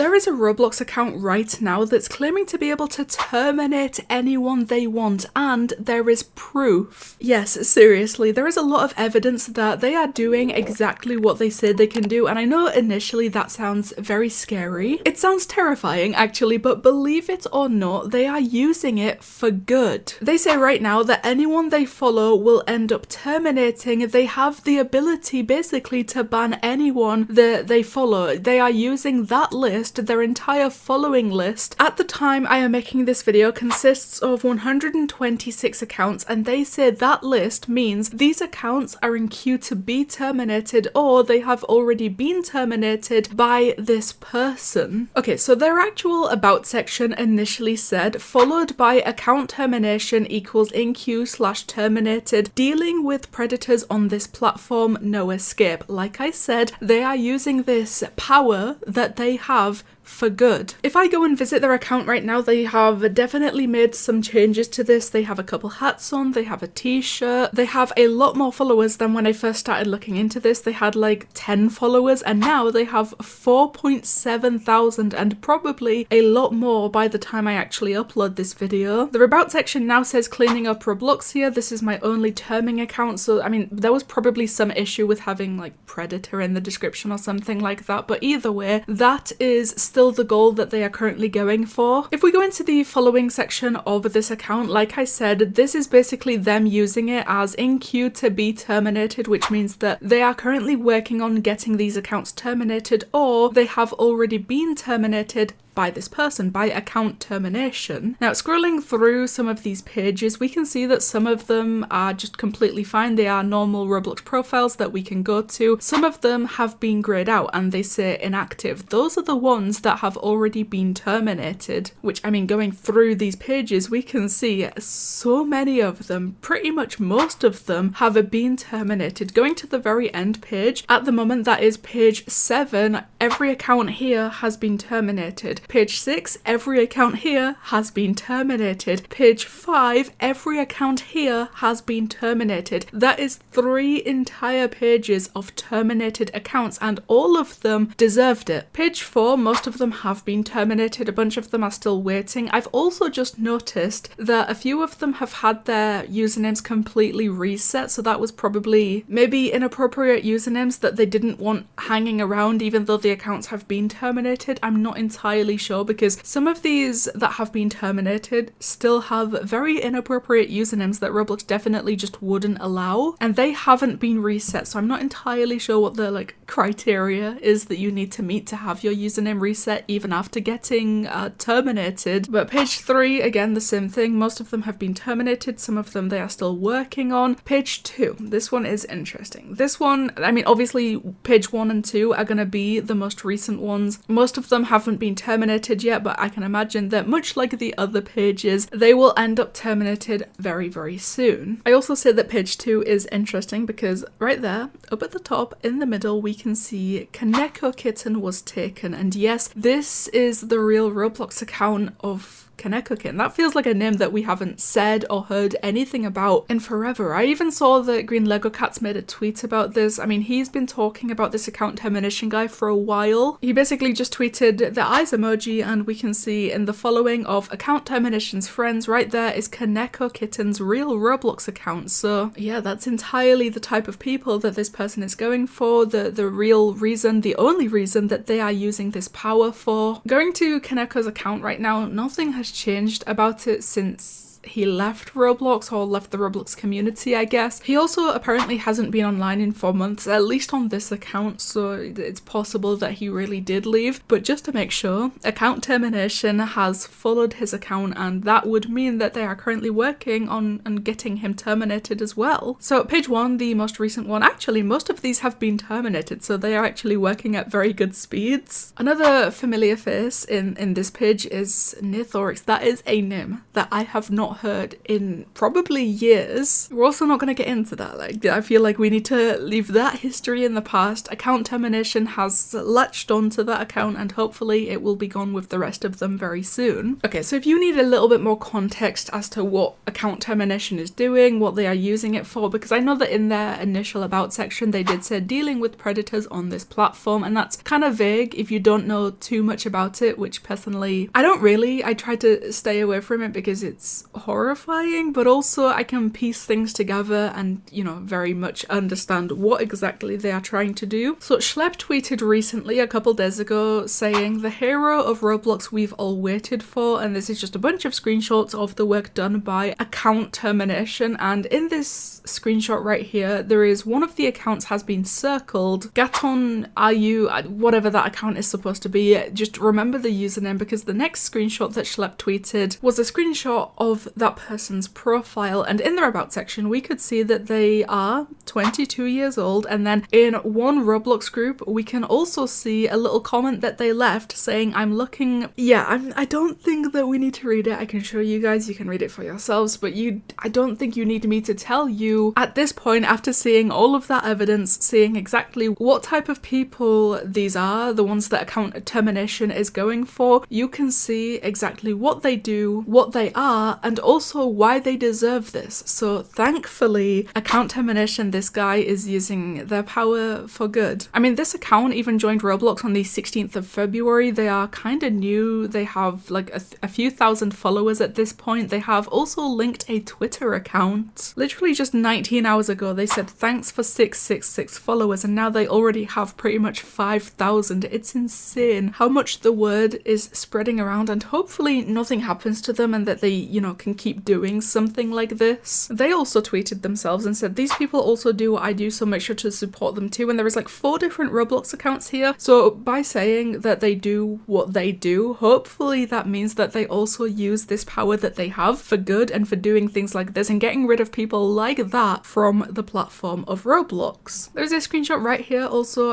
There is a Roblox account right now that's claiming to be able to terminate anyone they want, and there is proof. Yes, seriously, there is a lot of evidence that they are doing exactly what they said they can do, and I know initially that sounds very scary. It sounds terrifying actually, but believe it or not, they are using it for good. They say right now that anyone they follow will end up terminating. They have the ability basically to ban anyone that they follow. They are using that list, their entire following list. At the time I am making this video consists of 126 accounts, and they say that list means these accounts are in queue to be terminated, or they have already been terminated by this person. Okay, so their actual about section initially said, followed by account termination equals in queue / terminated, dealing with predators on this platform, no escape. Like I said, they are using this power that they have for good. If I go and visit their account right now, they have definitely made some changes to this. They have a couple hats on, they have a t-shirt, they have a lot more followers than when I first started looking into this. They had like 10 followers and now they have 4.7 thousand and probably a lot more by the time I actually upload this video. The about section now says cleaning up Roblox here. This is my only terming account, so I mean there was probably some issue with having like predator in the description or something like that, but either way that is still the goal that they are currently going for. If we go into the following section of this account, like I said, this is basically them using it as in queue to be terminated, which means that they are currently working on getting these accounts terminated, or they have already been terminated by this person, by account termination. Now, scrolling through some of these pages, we can see that some of them are just completely fine. They are normal Roblox profiles that we can go to. Some of them have been grayed out and they say inactive. Those are the ones that have already been terminated, which I mean, going through these pages, we can see so many of them, pretty much most of them have been terminated. Going to the very end page, at the moment that is page 7, every account here has been terminated. Page 6, every account here has been terminated. Page 5, every account here has been terminated. That is 3 entire pages of terminated accounts, and all of them deserved it. Page 4, most of them have been terminated. A bunch of them are still waiting. I've also just noticed that a few of them have had their usernames completely reset, so that was probably maybe inappropriate usernames that they didn't want hanging around even though the accounts have been terminated. I'm not entirely sure, because some of these that have been terminated still have very inappropriate usernames that Roblox definitely just wouldn't allow, and they haven't been reset, so I'm not entirely sure what the like criteria is that you need to meet to have your username reset even after getting terminated. But page 3, again the same thing, most of them have been terminated, some of them they are still working on. Page 2, this one is interesting. This one, I mean obviously page 1 and 2 are gonna be the most recent ones. Most of them haven't been terminated yet, but I can imagine that much like the other pages, they will end up terminated very, very soon. I also say that page 2 is interesting because right there, up at the top in the middle, we can see Kaneko Kitten was taken, and yes, this is the real Roblox account of Kaneko. That feels like a name that we haven't said or heard anything about in forever. I even saw that Green Lego Cats made a tweet about this. I mean, he's been talking about this account termination guy for a while. He basically just tweeted the eyes emoji, and we can see in the following of account terminations friends, right there is Kaneko Kitten's real Roblox account. So yeah, that's entirely the type of people that this person is going for, the real reason, the only reason that they are using this power for. Going to Kaneko's account right now, nothing has changed about it since he left Roblox, or left the Roblox community, I guess. He also apparently hasn't been online in 4 months, at least on this account, so it's possible that he really did leave. But just to make sure, account termination has followed his account, and that would mean that they are currently working on getting him terminated as well. So page 1, the most recent one, actually most of these have been terminated, so they are actually working at very good speeds. Another familiar face in this page is Nithorix. That is a name that I have not not heard in probably years. We're also not going to get into that. Like, I feel like we need to leave that history in the past. Account termination has latched onto that account and hopefully it will be gone with the rest of them very soon. Okay, so if you need a little bit more context as to what account termination is doing, what they are using it for, because I know that in their initial about section they did say dealing with predators on this platform, and that's kind of vague if you don't know too much about it, which personally I don't really. I try to stay away from it because it's horrifying, but also I can piece things together and, you know, very much understand what exactly they are trying to do. So Schlep tweeted recently, a couple days ago, saying the hero of Roblox we've all waited for, and this is just a bunch of screenshots of the work done by account termination. And in this screenshot right here, there is one of the accounts has been circled. Gaton Ayu, whatever that account is supposed to be, just remember the username, because the next screenshot that Schlep tweeted was a screenshot of that person's profile, and in their about section we could see that they are 22 years old, and then in one Roblox group we can also see a little comment that they left saying, I'm looking... Yeah, I don't think that we need to read it. I can show you guys, you can read it for yourselves, but I don't think you need me to tell you at this point, after seeing all of that evidence, seeing exactly what type of people these are, the ones that account termination is going for, you can see exactly what they do, what they are, and also why they deserve this. So thankfully, account termination, this guy is using their power for good. I mean, this account even joined Roblox on the 16th of February. They are kind of new. They have like a few thousand followers at this point. They have also linked a Twitter account. Literally just 19 hours ago, they said thanks for 666 followers, and now they already have pretty much 5,000. It's insane how much the word is spreading around, and hopefully nothing happens to them and that they, you know, can keep doing something like this. They also tweeted themselves and said, these people also do what I do, so make sure to support them too. And there is like 4 different Roblox accounts here. So by saying that they do what they do, hopefully that means that they also use this power that they have for good and for doing things like this and getting rid of people like that from the platform of Roblox. There's a screenshot right here also.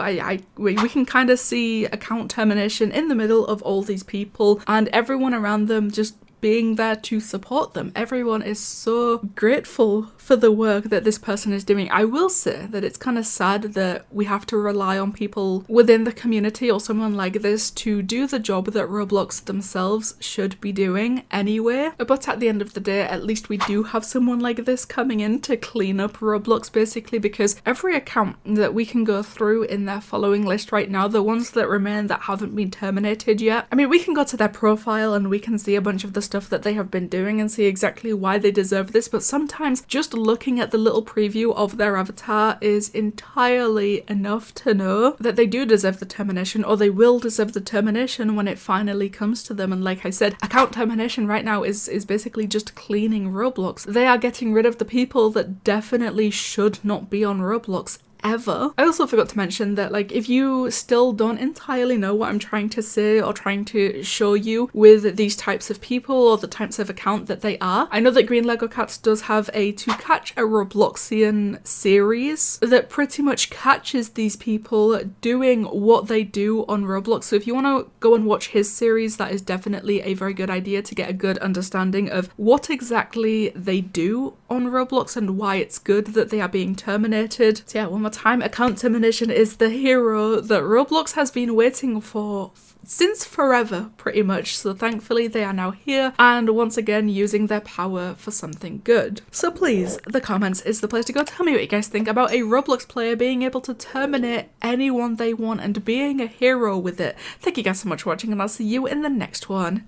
We can kind of see account termination in the middle of all these people and everyone around them just being there to support them. Everyone is so grateful for the work that this person is doing. I will say that it's kind of sad that we have to rely on people within the community or someone like this to do the job that Roblox themselves should be doing anyway. But at the end of the day, at least we do have someone like this coming in to clean up Roblox, basically, because every account that we can go through in their following list right now, the ones that remain that haven't been terminated yet, I mean, we can go to their profile and we can see a bunch of the stuff that they have been doing and see exactly why they deserve this, but sometimes just looking at the little preview of their avatar is entirely enough to know that they do deserve the termination, or they will deserve the termination when it finally comes to them. And like I said, account termination right now is basically just cleaning Roblox. They are getting rid of the people that definitely should not be on Roblox ever. I also forgot to mention that, like, if you still don't entirely know what I'm trying to say or trying to show you with these types of people or the types of account that they are, I know that Green Lego Cats does have a To Catch a Robloxian series that pretty much catches these people doing what they do on Roblox. So if you want to go and watch his series, that is definitely a very good idea to get a good understanding of what exactly they do on Roblox and why it's good that they are being terminated. So yeah, one more time, account termination is the hero that Roblox has been waiting for since forever, pretty much. So thankfully they are now here and once again using their power for something good. So please, the comments is the place to go. Tell me what you guys think about a Roblox player being able to terminate anyone they want and being a hero with it. Thank you guys so much for watching, and I'll see you in the next one.